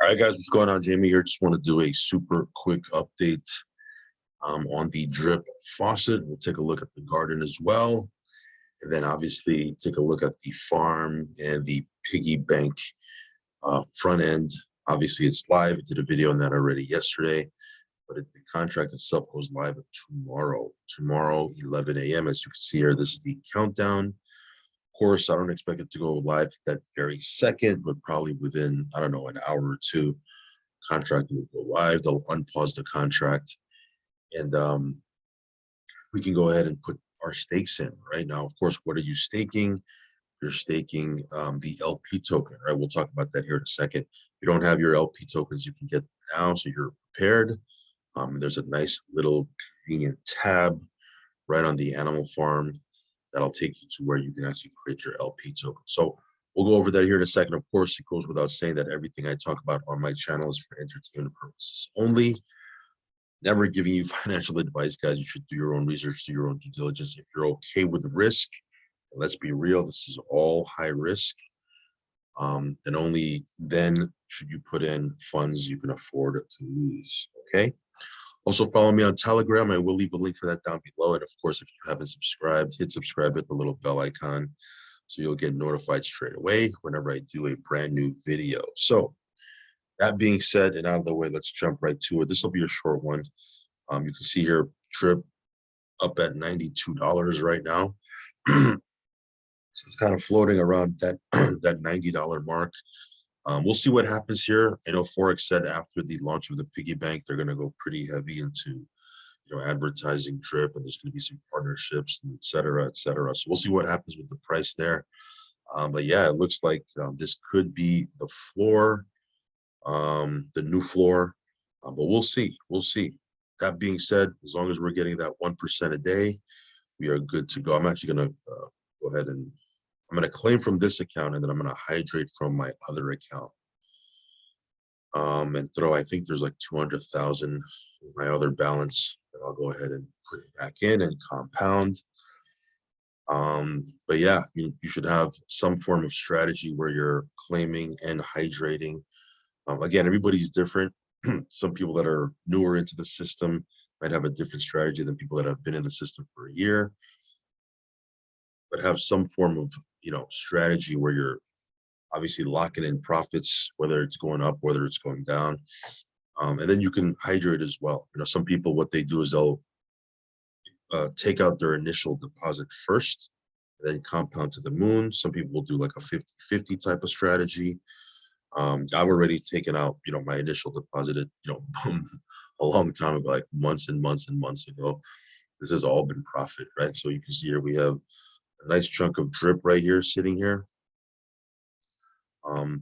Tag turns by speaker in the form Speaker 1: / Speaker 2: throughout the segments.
Speaker 1: All right, guys, what's going on? Jamie here. Just want to do a super quick update on the drip faucet. We'll take a look at the garden as well. And then obviously take a look at the farm and the piggy bank front end. Obviously, it's live. I did a video on that already yesterday, but the contract itself goes live tomorrow, 11 a.m. As you can see here, this is the countdown. Of course, I don't expect it to go live that very second, but probably within, I don't know, an hour or two, contract will go live. They'll unpause the contract, and we can go ahead and put our stakes in right now. Of course, what are you staking? You're staking the LP token, right? We'll talk about that here in a second. If you don't have your LP tokens, you can get them now, so you're prepared. There's a nice little convenient tab right on the animal farm that'll take you to where you can actually create your LP token. So we'll go over that here in a second. Of course, it goes without saying that everything I talk about on my channel is for entertainment purposes only. Never giving you financial advice, guys. You should do your own research, do your own due diligence. If you're okay with risk, and let's be real, this is all high risk. And only then should you put in funds you can afford to lose, okay? Also, follow me on Telegram. I will leave a link for that down below. And of course, if you haven't subscribed, hit subscribe, hit the little bell icon so you'll get notified straight away whenever I do a brand new video. So that being said and out of the way, let's jump right to it. This will be a short one. You can see here, drip up at $92 right now. So it's kind of floating around that, that $90 mark. We'll see what happens here. I know Forex said after the launch of the piggy bank, they're going to go pretty heavy into, advertising drip, and there's going to be some partnerships, and et cetera, et cetera. So we'll see what happens with the price there. But yeah, it looks like this could be the floor, the new floor. But we'll see. We'll see. That being said, as long as we're getting that 1% a day, we are good to go. I'm actually going to go ahead and I'm going to claim from this account, and then I'm going to hydrate from my other account. And throw, I think there's like 200,000 in my other balance that I'll go ahead and put it back in and compound. But yeah, you should have some form of strategy where you're claiming and hydrating. Again, everybody's different. Some people that are newer into the system might have a different strategy than people that have been in the system for a year, but have some form of, strategy where you're obviously locking in profits, whether it's going up, whether it's going down. And then you can hydrate as well. Some people, what they do is they'll take out their initial deposit first, and then compound to the moon. Some people will do like a 50-50 type of strategy. I've already taken out, my initial deposit, a long time ago, like months and months and months ago. This has all been profit, right? So you can see here we have a nice chunk of drip right here sitting here.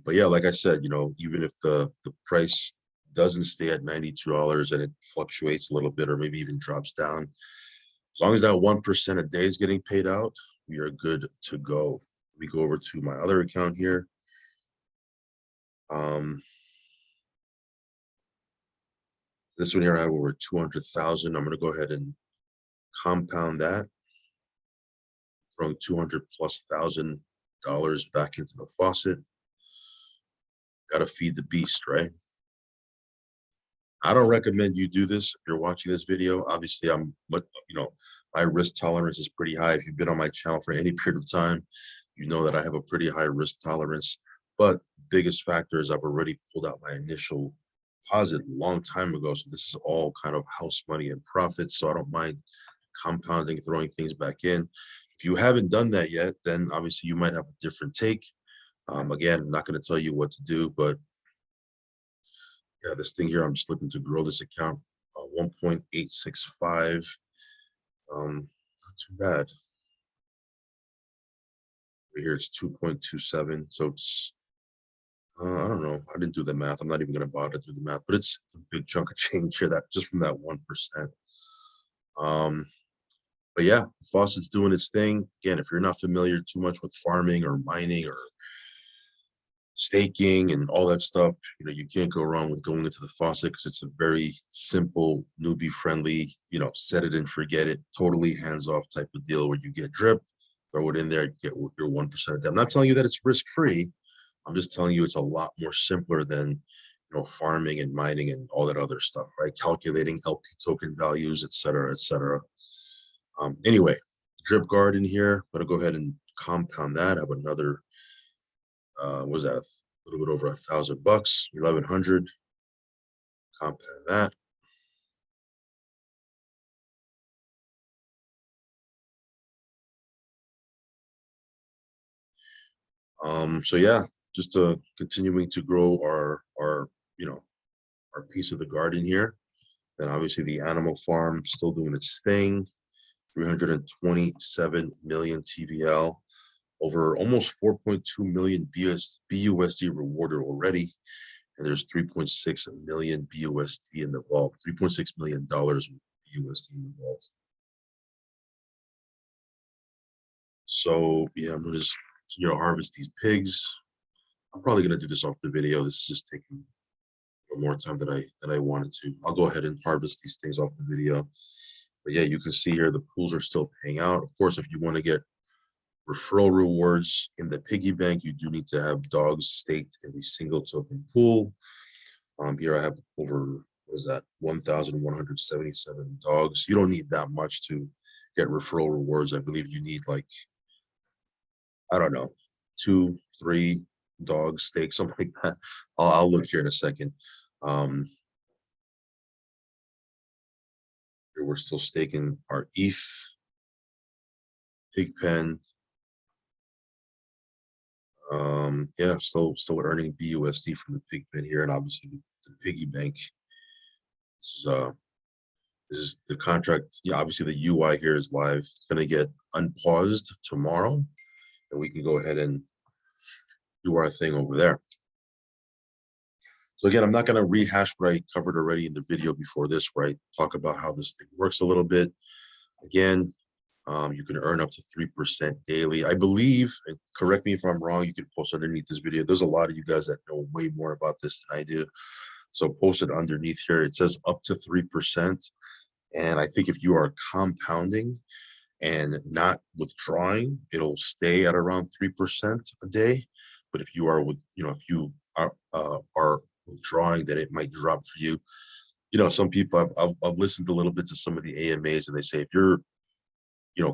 Speaker 1: But yeah, like I said, even if the price doesn't stay at $92 and it fluctuates a little bit or maybe even drops down, as long as that 1% a day is getting paid out, we are good to go. We go over to my other account here. This one here, I have over 200,000. I'm going to go ahead and compound that from $200,000+ back into the faucet. Got to feed the beast, right? I don't recommend you do this if you're watching this video. Obviously, my risk tolerance is pretty high. If you've been on my channel for any period of time, you know that I have a pretty high risk tolerance. But biggest factor is I've already pulled out my initial deposit a long time ago. So this is all kind of house money and profits. So I don't mind compounding, throwing things back in. If you haven't done that yet, then obviously you might have a different take. Again, I'm not going to tell you what to do, but yeah, this thing here, I'm just looking to grow this account 1.865. Not too bad. Right here it's 2.27. So it's I don't know. I didn't do the math. I'm not even going to bother to do the math, but it's a big chunk of change here, that just from that 1%. But yeah, the faucet's doing its thing. Again, if you're not familiar too much with farming or mining or staking and all that stuff, you can't go wrong with going into the faucet because it's a very simple, newbie friendly, set it and forget it, totally hands-off type of deal where you get drip, throw it in there, get your 1% of that. I'm not telling you that it's risk-free. I'm just telling you it's a lot more simpler than, farming and mining and all that other stuff, right? Calculating LP token values, et cetera, et cetera. Anyway, drip garden here. I'm gonna go ahead and compound that. I have another, what was that? A little bit over $1,000, 1,100. Compound that. So yeah, just continuing to grow our our piece of the garden here. Then obviously the animal farm still doing its thing. 327 million TVL, over almost 4.2 million BUSD rewarded already, and there's 3.6 million BUSD in the vault. $3.6 million BUSD in the vault. So yeah, I'm gonna just harvest these pigs. I'm probably gonna do this off the video. This is just taking more time than I wanted to. I'll go ahead and harvest these things off the video. But yeah, you can see here the pools are still paying out. Of course, if you want to get referral rewards in the piggy bank, you do need to have dogs staked in a single token pool. Here I have over, what is that, 1,177 dogs. You don't need that much to get referral rewards. I believe you need like, I don't know, 2, 3 dogs staked, something like that. I'll look here in a second. Here we're still staking our ETH, pig pen. Yeah, still earning BUSD from the pig pen here, and obviously the piggy bank. This is the contract. Yeah, obviously the UI here is live. It's gonna get unpaused tomorrow, and we can go ahead and do our thing over there. So again, I'm not gonna rehash what I covered already in the video before this, where I talk about how this thing works a little bit. Again, you can earn up to 3% daily. I believe, and correct me if I'm wrong, you can post underneath this video. There's a lot of you guys that know way more about this than I do. So post it underneath here. It says up to 3%. And I think if you are compounding and not withdrawing, it'll stay at around 3% a day. But if you are if you are withdrawing, then it might drop for you. Some people I've listened a little bit to some of the AMAs, and they say if you're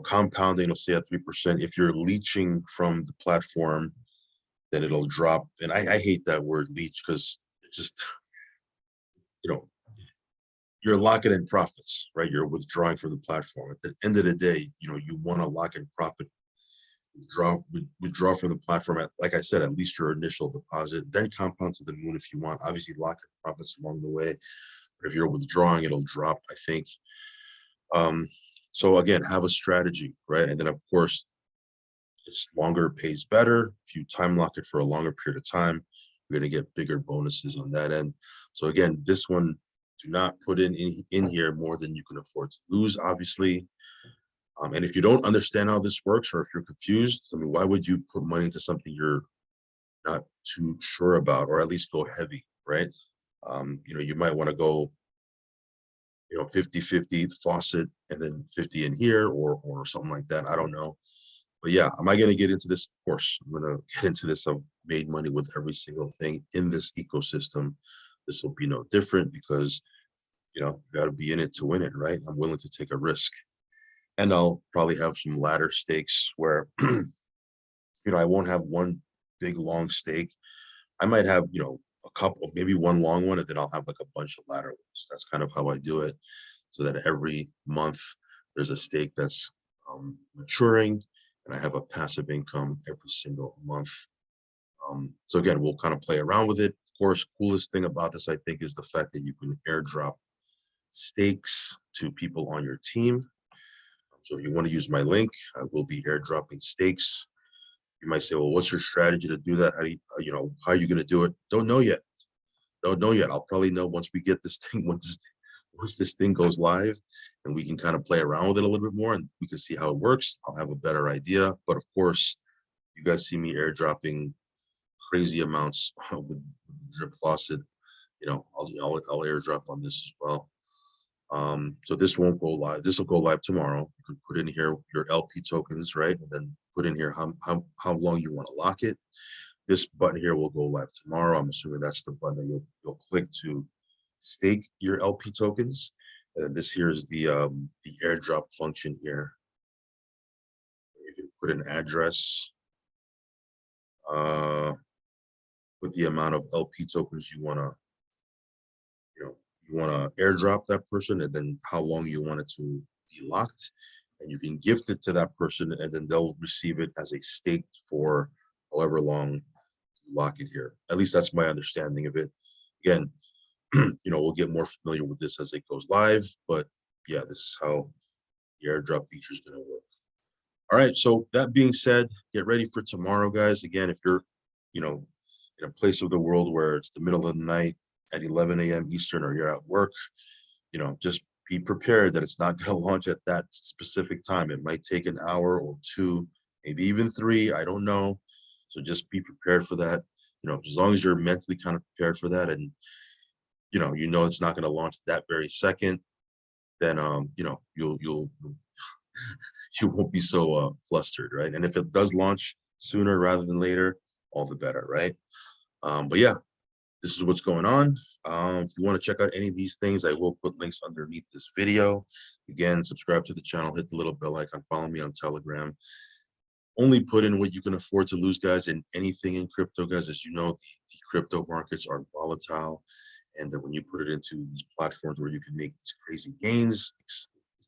Speaker 1: compounding, it'll stay at 3%. If you're leeching from the platform, then it'll drop. And I hate that word leech, because it's just, you're locking in profits, right? You're withdrawing from the platform. At the end of the day, you want to lock in profit, withdraw from the platform at, like I said, at least your initial deposit, then compound to the moon if you want. Obviously, lock in profits along the way. But if you're withdrawing, it'll drop, I think. So again, have a strategy, right? And then of course, it's longer pays better. If you time lock it for a longer period of time, you're going to get bigger bonuses on that end. So again, this one, do not put in here more than you can afford to lose, obviously. And if you don't understand how this works, or if you're confused, I mean, why would you put money into something you're not too sure about, or at least go heavy, right? You might want to go 50-50 Faucet and then 50 in here, or something like that. I don't know. But yeah, am I going to get into this? Of course, I'm going to get into this. I've made money with every single thing in this ecosystem. This will be no different, because, you got to be in it to win it, right? I'm willing to take a risk. And I'll probably have some ladder stakes where, I won't have one big long stake. I might have, a couple, maybe one long one, and then I'll have like a bunch of ladder ones. That's kind of how I do it, so that every month there's a stake that's maturing, and I have a passive income every single month. So again, we'll kind of play around with it. Of course, coolest thing about this, I think, is the fact that you can airdrop stakes to people on your team. So if you want to use my link, I will be airdropping stakes. You might say, well, what's your strategy to do that? How do you, how are you going to do it? Don't know yet. Don't know yet. I'll probably know once we get this thing, once this thing goes live, and we can kind of play around with it a little bit more, and we can see how it works. I'll have a better idea. But of course, you guys see me airdropping crazy amounts with drip faucet. I'll airdrop on this as well. So this won't go live. This will go live tomorrow. You can put in here your LP tokens, right? And then put in here how long you want to lock it. This button here will go live tomorrow. I'm assuming that's the button that you'll click to stake your LP tokens. And then this here is the airdrop function here. You can put an address, with the amount of LP tokens you want to, you want to airdrop that person, and then how long you want it to be locked. And you can gift it to that person, and then they'll receive it as a stake for however long you lock it here. At least that's my understanding of it. Again, we'll get more familiar with this as it goes live, but yeah, this is how the airdrop feature is going to work. All right, so that being said, get ready for tomorrow, guys. Again, if you're, in a place of the world where it's the middle of the night at 11 a.m. Eastern, or you're at work, just be prepared that it's not going to launch at that specific time. It might take an hour or two, maybe even 3. I don't know. So just be prepared for that. As long as you're mentally kind of prepared for that, and it's not going to launch that very second, then you'll you won't be so flustered, right? And if it does launch sooner rather than later, all the better, right? But yeah, this is what's going on. If you want to check out any of these things, I will put links underneath this video. Again, subscribe to the channel, hit the little bell icon, follow me on Telegram. Only put in what you can afford to lose, guys, in anything in crypto, guys. As you know, the crypto markets are volatile. And then when you put it into these platforms where you can make these crazy gains,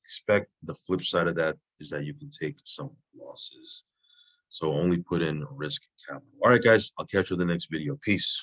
Speaker 1: expect the flip side of that is that you can take some losses. So only put in risk capital. All right, guys, I'll catch you in the next video. Peace.